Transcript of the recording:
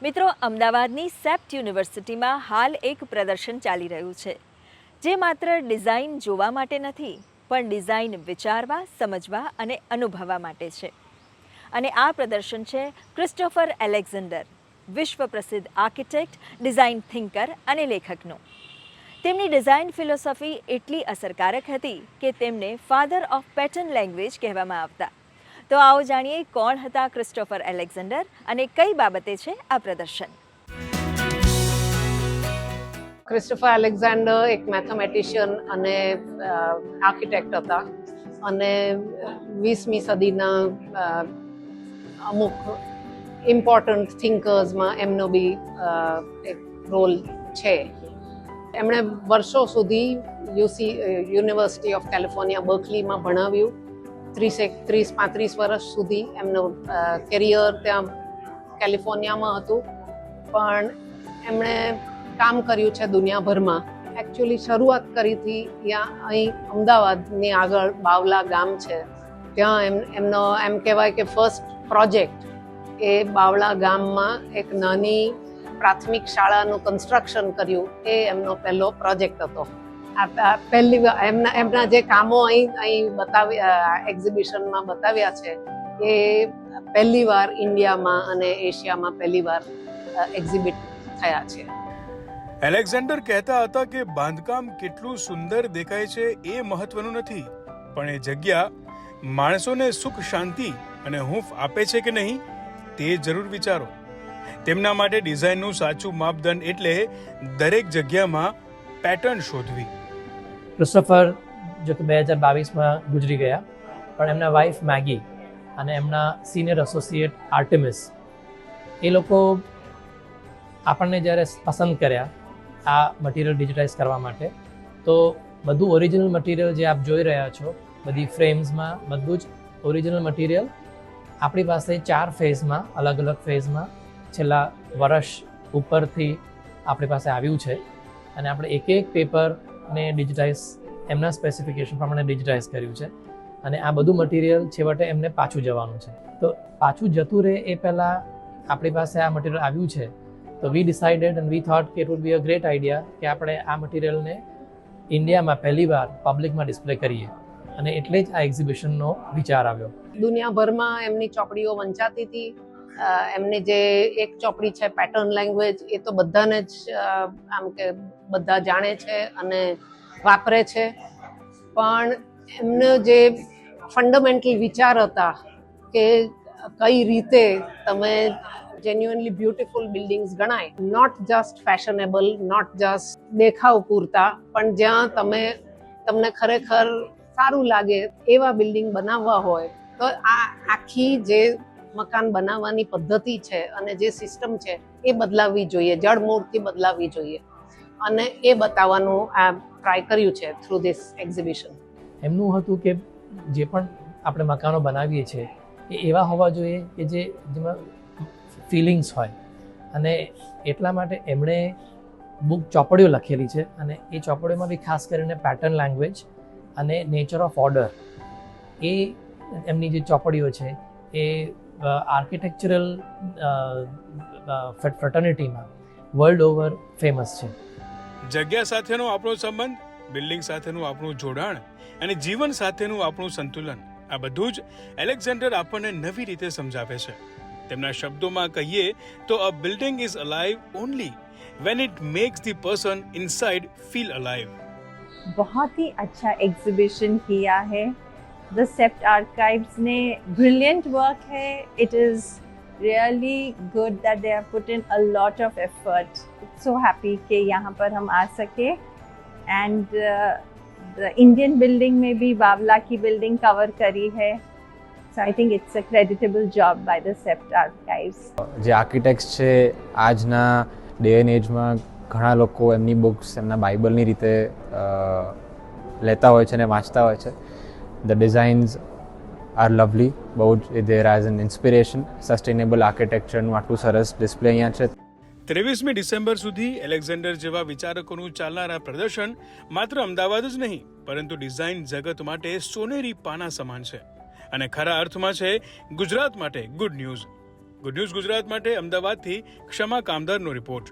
મિત્રો, અમદાવાદની સેપ્ટ યુનિવર્સિટીમાં હાલ એક પ્રદર્શન ચાલી રહ્યું છે, જે માત્ર ડિઝાઇન જોવા માટે નથી, પણ ડિઝાઇન વિચારવા, સમજવા અને અનુભવવા માટે છે. અને આ પ્રદર્શન છે ક્રિસ્ટોફર એલેક્ઝેન્ડર, વિશ્વ પ્રસિદ્ધ આર્કિટેક્ટ, ડિઝાઇન થિંકર અને લેખકનું. તેમની ડિઝાઇન ફિલોસોફી એટલી અસરકારક હતી કે તેમને ફાધર ઓફ પેટર્ન લેંગ્વેજ કહેવામાં આવતા. તો આવો જાણીએ કોણ હતા ક્રિસ્ટોફર એલેક્ઝેન્ડર અને કઈ બાબતે છે આ પ્રદર્શન. ક્રિસ્ટોફર એલેક્ઝેન્ડર એક મેથેમેટિશિયન અને આર્કિટેક્ટ હતા અને 20મી સદીના અમુક ઇમ્પોર્ટન્ટ થિંકર્સમાં એમનો બી એક રોલ છે. એમણે વર્ષો સુધી યુનિવર્સિટી ઓફ કેલિફોર્નિયા બર્કલીમાં ભણાવ્યું. 30-35 વર્ષ સુધી એમનું કેરિયર ત્યાં કેલિફોર્નિયામાં હતું, પણ એમણે કામ કર્યું છે દુનિયાભરમાં. એકચ્યુઅલી શરૂઆત કરી હતી અહીં અમદાવાદની આગળ બાવલા ગામ છે, ત્યાં એમનો એમ કહેવાય કે ફર્સ્ટ પ્રોજેક્ટ એ બાવળા ગામમાં એક નાની પ્રાથમિક શાળાનું કન્સ્ટ્રક્શન કર્યું. એ એમનો પહેલો પ્રોજેક્ટ હતો. પહેલી એમના જે કામો અહીં બતાવ્યા, એક્ઝિબિશનમાં બતાવ્યા છે, એ પહેલીવાર ઇન્ડિયામાં અને એશિયામાં પહેલીવાર એક્ઝિબિટ થયા છે. એલેક્ઝેન્ડર કહેતા હતા કે બાંધકામ કેટલું સુંદર દેખાય છે એ મહત્વનું નથી, પણ એ જગ્યા માણસોને સુખ, શાંતિ અને હૂંફ આપે છે કે નહીં તે જરૂર વિચારો. તેમના માટે ડિઝાઇનનું સાચું માપદંડ એટલે દરેક જગ્યામાં પેટર્ન શોધવી. ક્રિસ્ટોફર જો કે 2022માં ગુજરી ગયા, પણ એમના વાઇફ મેગી અને એમના સિનિયર એસોસિએટ આર્ટેમિસ, એ લોકો આપણને જ્યારે પસંદ કર્યા આ મટીરિયલ ડિજિટાઇઝ કરવા માટે, તો બધું ઓરિજિનલ મટીરિયલ જે આપ જોઈ રહ્યા છો, બધી ફ્રેમ્સમાં બધું જ ઓરિજિનલ મટીરિયલ આપણી પાસે 4 ફેઝમાં, અલગ અલગ ફેઝમાં છેલ્લા વર્ષ ઉપરથી આપણી પાસે આવ્યું છે. અને આપણે એક પેપરને ડિજિટાઇઝ એમના સ્પેસિફિકેશન પ્રમાણે ડિજિટાઇઝ કર્યું છે. અને આ બધું મટીરિયલ છેવટે એમને પાછું જવાનું છે. તો પાછું જતું રહે એ પહેલાં આપણી પાસે આ મટીરિયલ આવ્યું છે, તો we decided and we thought કે it would be a great idea કે આપણે આ મટીરિયલને ઇન્ડિયામાં પહેલીવાર પબ્લિકમાં ડિસ્પ્લે કરીએ. અને એટલે જ આ એક્ઝિબિશનનો વિચાર આવ્યો. દુનિયાભરમાં એમની ચોપડીઓ વંચાતી હતી. એમની જે એક ચોપડી છે પેટર્ન લેંગ્વેજ, એ તો બધાને જ આમ કે બધા જાણે છે અને વાપરે છે. પણ એમનો જે ફંડામેન્ટલ વિચાર હતા કે કઈ રીતે તમે જેન્યુઅનલી બ્યુટીફુલ બિલ્ડિંગ્સ ગણાય, not just fashionable, not just દેખાવ પૂરતા, પણ જ્યાં તમને ખરેખર સારું લાગે એવા બિલ્ડિંગ બનાવવા હોય, તો આ આખી જે મકાન બનાવવાની પદ્ધતિ છે અને જે સિસ્ટમ છે એ બદલાવવી જોઈએ, જડમૂળથી બદલાવવી જોઈએ. અને એ બતાવવાનું આ ટ્રાય કર્યું છે થ્રુ ધીસ એક્ઝિબિશન. એમનું હતું કે જે પણ આપણે મકાનો બનાવીએ છીએ એ એવા હોવા જોઈએ કે જેમાં ફિલિંગ્સ હોય. અને એટલા માટે એમણે ચોપડીઓ લખેલી છે, અને એ ચોપડીઓમાં બી ખાસ કરીને પેટર્ન લેંગ્વેજ અને નેચર ઓફ ઓર્ડર, એ એમની જે ચોપડીઓ છે એ આર્કિટેક્ચરલ ફ્રેટર્નિટીમાં વર્લ્ડ ઓવર ફેમસ છે. જગ્યા સાથેનો આપણો સંબંધ, બિલ્ડિંગ સાથેનું આપણું જોડાણ અને જીવન સાથેનું આપણું સંતુલન, આ બધું જ એલેક્ઝેન્ડર આપણને નવી રીતે સમજાવે છે. તેમના શબ્દોમાં કહીએ તો a building is alive only when it makes the person inside feel alive. बहुत ही अच्छा एग्जीबिशन किया है. The Sept Archives ने brilliant work है. It is really good that they have put in a lot of effort. So happy कि यहाँ पर हम आ सके. And the Indian building में भी बावला की building cover करी है. So I think it's a creditable job by the Sept Archives. જે આર્કિટેક્ટ્સ છે આજના ડે એન્ડ એજમાં ઘણા લોકો એમની બુક્સ એમના બાઇબલની રીતે લેતા હોય છે અને વાંચતા હોય છે. ધ ડિઝાઇન્સ આર લવલી, બહુ જ દેર એઝ એન ઇન્સ્પિરેશન. સસ્ટેનેબલ આર્કિટેક્ચરનું આટલું સરસ ડિસ્પ્લે અહીંયા છે. 23મી ડિસેમ્બર સુધી એલેક્ઝેન્ડર જેવા વિચારકોનું ચાલનાર આ પ્રદર્શન માત્ર અમદાવાદ જ નહીં, પરંતુ ડિઝાઇન જગત માટે સોનેરી પાના સમાન છે અને ખરા અર્થમાં છે ગુજરાત માટે good news. Good news Gujarat માટે અમદાવાદથી ક્ષમા કામદારનો રિપોર્ટ.